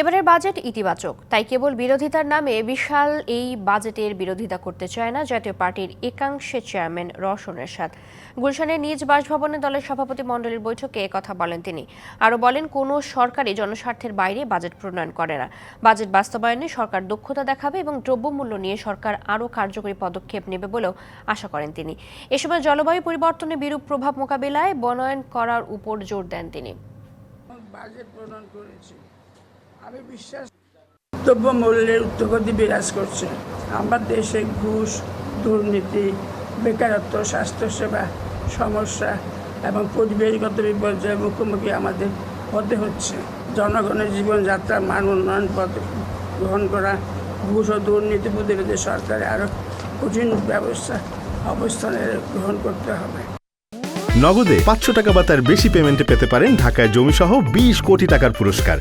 এবারের বাজেট ইতিবাচক, তাই কেবল বিরোধিতার নামে বিশাল এই বাজেটের বিরোধিতা করতে চায় না জাতীয় পার্টির একাংশের চেয়ারম্যান রওশন এরশাদ। গুলশানের নিজ বাসভবনে দলের সভাপতি মণ্ডলীর বৈঠকে একথা বলেন তিনি। আরও বলেন, কোনো সরকারই জনস্বার্থের বাইরে বাজেট প্রণয়ন করে না। বাজেট বাস্তবায়নে সরকার দক্ষতা দেখাবে এবং দ্রব্যমূল্য নিয়ে সরকার আরও কার্যকরী পদক্ষেপ নেবে বলেও আশা করেন তিনি। এ সময় জলবায়ু পরিবর্তনের বিরূপ প্রভাব মোকাবিলায় বনায়ন করার উপর জোর দেন তিনি। বাজেট প্রণয়ন করেছি, আমি বিশ্বাস দ্রব্যমূল্যের ঊর্ধ্বগতি বিরাজ করছে। আমার দেশে ঘুষ, দুর্নীতি, বেকারত্ব, স্বাস্থ্যসেবা সমস্যা এবং পরিবেশগত বিপর্যয়ের মুখোমুখি আমাদের হতে হচ্ছে। জনগণের জীবনযাত্রার মান উন্নয়ন পদক্ষেপ গ্রহণ করা, ঘুষ ও দুর্নীতি প্রতিরোধে সরকারের আরও কঠিন অবস্থানের গ্রহণ করতে হবে। নগদে 500 টাকা বা তার বেশি পেমেন্টে পেতে পারেন ঢাকায় জমিসহ 20 কোটি টাকার পুরস্কার।